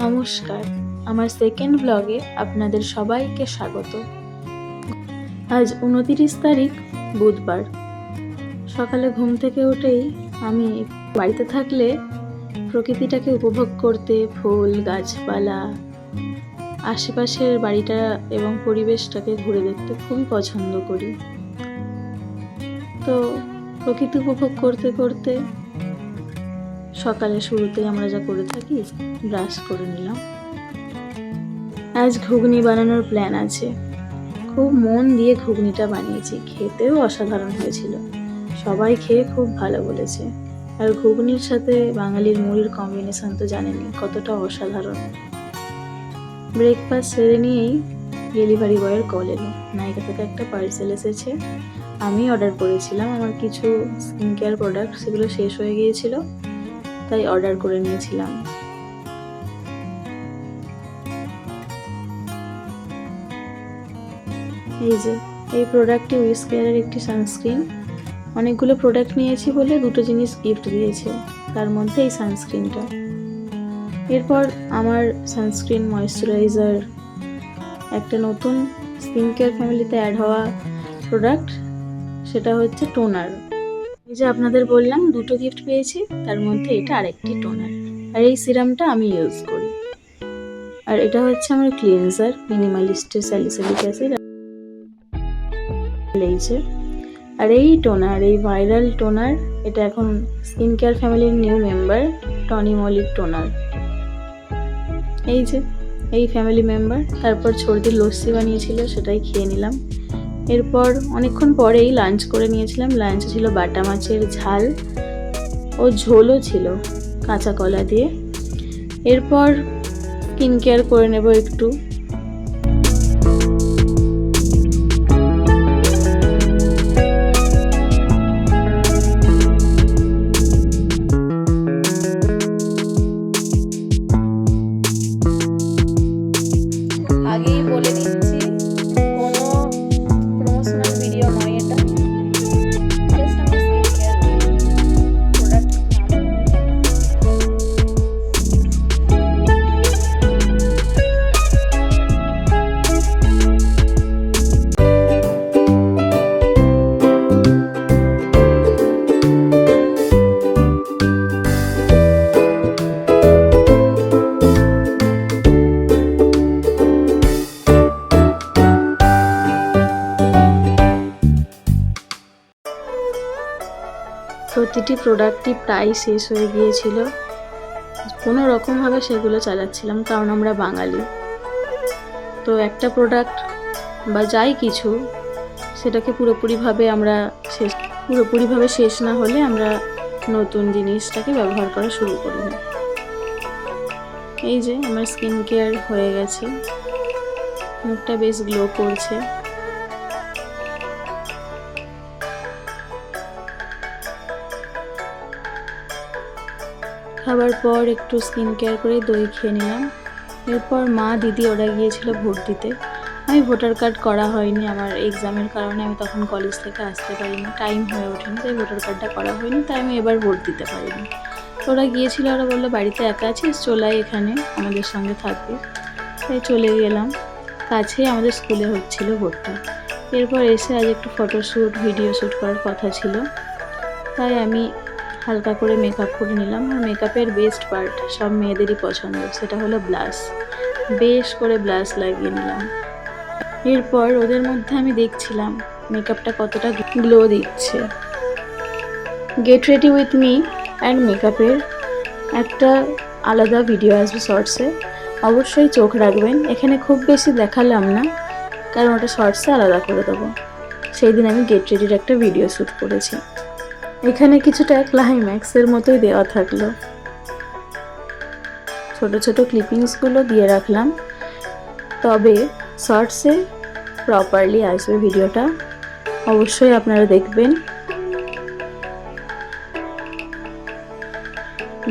নমস্কার, আমার সেকেন্ড ব্লগে আপনাদের সবাইকে স্বাগত। আজ 29 তারিখ বুধবার। সকালে ঘুম থেকে উঠেই আমি বাড়িতে থাকলে প্রকৃতিটাকে উপভোগ করতে, ফুল গাছপালা, আশেপাশের বাড়িটা এবং পরিবেশটাকে ঘুরে দেখতে খুবই পছন্দ করি। তো প্রকৃতি উপভোগ করতে করতে সকালে শুরুতেই আমরা যা করে থাকি, ব্রাশ করে নিলাম। আজ ঘুগনি বানানোর প্ল্যান আছে। খুব মন দিয়ে ঘুগনিটা বানিয়েছি, খেতেও অসাধারণ হয়েছিল। সবাই খেয়ে খুব ভালো বলেছে। আর ঘুগনির সাথে বাঙালির মুড়ির কম্বিনেশন তো জানেনই কতটা অসাধারণ। ব্রেকফাস্ট সেরে নিয়েই ডেলিভারি বয়ের কল এলো। নায়িকা থেকে একটা পার্সেল এসেছে। আমি অর্ডার করেছিলাম আমার কিছু স্কিন কেয়ার প্রোডাক্ট, সেগুলো শেষ হয়ে গিয়েছিল, তাই অর্ডার করে নিয়েছিলাম। এই যে এই প্রোডাক্টটি উইস কেয়ারের একটি সানস্ক্রিন। অনেকগুলো প্রোডাক্ট নিয়েছি বলে দুটো জিনিস গিফট দিয়েছে, তার মধ্যে এই সানস্ক্রিনটা। এরপর আমার সানস্ক্রিন, ময়েশ্চারাইজার, একটা নতুন স্কিন কেয়ার ফ্যামিলিতে অ্যাড হওয়া প্রোডাক্ট, সেটা হচ্ছে টোনার। এই যে আপনাদের বললাম দুটো গিফট পেয়েছি, তার মধ্যে এটা আরেকটি টোনার। আর এই সিরামটা আমি ইউজ করি। আর এটা হচ্ছে আমার ক্লিনজার, মিনিমালিস্টের স্যালিসিলিক অ্যাসিড। আর এই টোনার, এই ভাইরাল টোনার, এটা এখন স্কিন কেয়ার ফ্যামিলির new member, Tony Mallick toner. এই যে এই ফ্যামিলি মেম্বার। তারপর সর্দির লস্যি বানিয়েছিল, সেটাই খেয়ে নিলাম। এরপর অনেকক্ষণ পরেই লাঞ্চ করে নিয়েছিলাম। লাঞ্চে ছিল বাটা মাছের ঝাল ও ঝোলও ছিল কাঁচা কলা দিয়ে। এরপর স্কিন কেয়ার করে নেব একটু। আগেই বলে দিচ্ছি, কোনো প্রমোশনাল ভিডিও নয় এটা, জাস্ট আমার স্কিন কেয়ার প্রোডাক্ট। প্রতিটি প্রোডাক্টই প্রায় শেষ হয়ে গিয়েছিল। কোনো রকমভাবে সেগুলো চালাচ্ছিলাম, কারণ আমরা বাঙালি। তো একটা প্রোডাক্ট বা যাই কিছু, সেটাকে পুরোপুরিভাবে শেষ না হলে আমরা নতুন জিনিসটাকে ব্যবহার করা শুরু করি না। এই যে আমার স্কিন কেয়ার হয়ে গেছে, মুখটা বেশ গ্লো করছে। খাবার পর একটু স্কিন কেয়ার করে দই খেয়ে নিলাম। এরপর মা দিদি ওরা গিয়েছিল ভোট দিতে। আমি ভোটার কার্ড করা হয়নি, আমার এক্সামের কারণে আমি তখন কলেজ থেকে আসতে পারিনি, টাইম হয়ে ওঠেনি, তাই ভোটার কার্ডটা করা হয়নি, তাই আমি এবার ভোট দিতে পারিনি। ওরা গিয়েছিল, ওরা বললো বাড়িতে একা আছিস, চলাই এখানে আমাদের সঙ্গে থাকবে। তাই চলে গেলাম। কাছেই আমাদের স্কুলে হচ্ছিল ভোটটা। এরপর এসে আজ একটু ফটোশ্যুট, ভিডিও শ্যুট করার কথা ছিল, তাই আমি হালকা করে মেকআপ করে নিলাম। আর মেকআপের বেস্ট পার্ট সব মেয়েদেরই পছন্দ, সেটা হলো ব্লাশ। বেশ করে ব্লাশ লাগিয়ে নিলাম। এরপর ওদের মধ্যে আমি দেখছিলাম মেকআপটা কতটা গ্লো দিচ্ছে। Get ready with me and মেকআপের একটা আলাদা ভিডিও আসবে শর্টসে, অবশ্যই চোখ রাখবেন। এখানে খুব বেশি দেখালাম না, কারণ ওটা শর্টসে আলাদা করে দেবো। সেই দিন আমি গেট রেডির একটা ভিডিও শ্যুট করেছি। এখানে কিছুটা ক্লাইম্যাক্সের মতোই দেওয়া থাকলো, ছোট ছোট ক্লিপিংসগুলো দিয়ে রাখলাম। তবে শর্টসে প্রপারলি আসবে ভিডিওটা, অবশ্যই আপনারা দেখবেন।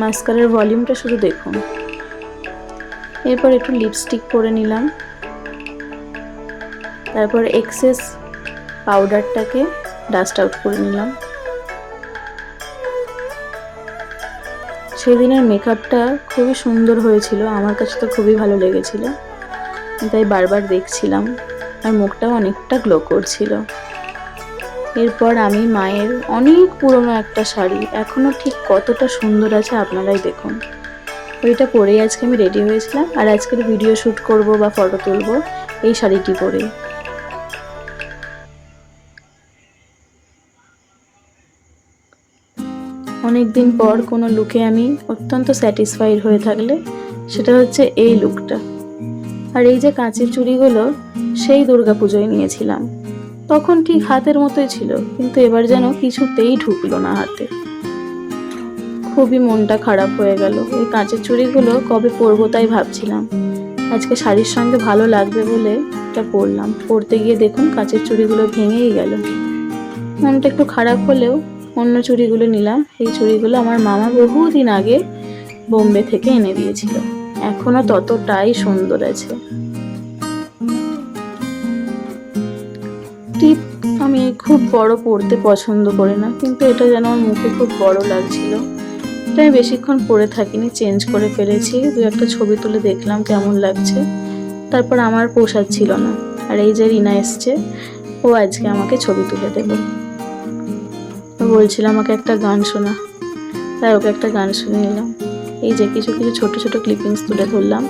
মাস্কারার ভলিউমটা শুধু দেখুন। এরপর একটু লিপস্টিক পরে নিলাম, তারপর এক্সেস পাউডারটাকে ডাস্ট আউট করে নিলাম। সেদিনের মেকআপটা খুবই সুন্দর হয়েছিল, আমার কাছে তো খুবই ভালো লেগেছিল, তাই বারবার দেখছিলাম। আর মুখটাও অনেকটা গ্লো করছিল। এরপর আমি মায়ের অনেক পুরনো একটা শাড়ি, এখনও ঠিক কতটা সুন্দর আছে আপনারাই দেখুন, ওইটা পরেই আজকে আমি রেডি হয়েছিলাম। আর আজকের ভিডিও শ্যুট করব বা ফটো তুলব এই শাড়িটি পরেই। অনেক দিন পর কোনো লুকে আমি অত্যন্ত স্যাটিসফাইড হয়ে থাকলে সেটা হচ্ছে এই লুকটা। আর এই যে কাঁচের চুড়িগুলো সেই দুর্গাপুজোয় নিয়েছিলাম, তখন ঠিক হাতের মতোই ছিল, কিন্তু এবার যেন কিছুতেই ঢুকলো না হাতে। খুবই মনটা খারাপ হয়ে গেল। এই কাঁচের চুড়িগুলো কবে পরবো তাই ভাবছিলাম, আজকে শাড়ির সঙ্গে ভালো লাগবে বলে এটা পরলাম। পরতে গিয়ে দেখুন কাঁচের চুড়িগুলো ভেঙেই গেল। মনটা একটু খারাপ হলেও অন্য চুড়িগুলো নিলাম। এই চুড়িগুলো আমার মামা বহুদিন আগে বোম্বে থেকে এনে দিয়েছিল, এখনো ততটাই সুন্দর আছে। টিপ আমি খুব বড় পরতে পছন্দ করি না, কিন্তু এটা যেন আমার মুখে খুব বড় লাগছিল, এটা আমি বেশিক্ষণ পরে থাকিনি, চেঞ্জ করে ফেলেছি। দু একটা ছবি তুলে দেখলাম কেমন লাগছে, তারপর আমার পোষাচ্ছিল না। আর এই যে রিনা এসছে, ও আজকে আমাকে ছবি তুলে দেবে। ও বলছিল আমাকে একটা গান শোনা, তাই ওকে একটা গান শুনে নিলাম। এই যে কিছু কিছু ছোট ছোট ক্লিপিংস তুলে ধরলাম।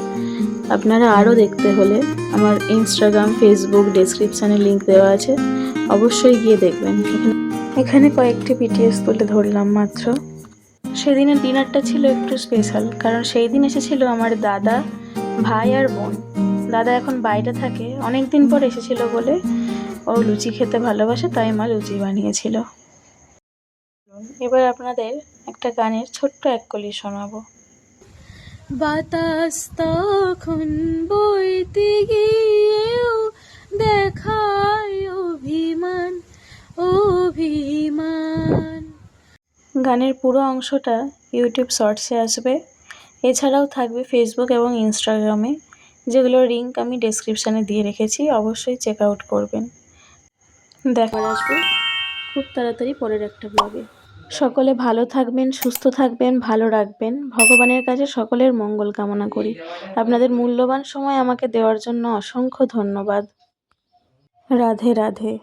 আপনারা আরও দেখতে হলে আমার ইনস্টাগ্রাম, ফেসবুক ডেসক্রিপশানে লিঙ্ক দেওয়া আছে, অবশ্যই গিয়ে দেখবেন। এখানে কয়েকটি বিটিএস তুলে ধরলাম মাত্র। সেদিনের ডিনারটা ছিল একটু স্পেশাল, কারণ সেই দিন এসেছিল আমার দাদা, ভাই আর বোন। দাদা এখন বাইরে থাকে, অনেক দিন পর এসেছিল বলে ও লুচি খেতে ভালোবাসে, তাই মা লুচি বানিয়েছিল। এবার আপনাদের একটা গানের ছোট্ট এক কলি শোনাবো। বাতাস তখন বইতে গিয়েও দেখায় অভিমান অভিমান। গানের পুরো অংশটা ইউটিউব শর্টসে আসবে, এছাড়াও থাকবে ফেসবুক এবং ইনস্টাগ্রামে, যেগুলোর লিঙ্ক আমি ডেসক্রিপশানে দিয়ে রেখেছি, অবশ্যই চেক আউট করবেন। দেখার আসবে খুব তাড়াতাড়ি পরের একটা ব্লগে। সকলে ভালো থাকবেন, সুস্থ থাকবেন, ভালো রাখবেন। ভগবানের কাছে সকলের মঙ্গল কামনা করি। আপনাদের মূল্যবান সময় আমাকে দেওয়ার জন্য অসংখ্য ধন্যবাদ। রাধে রাধে।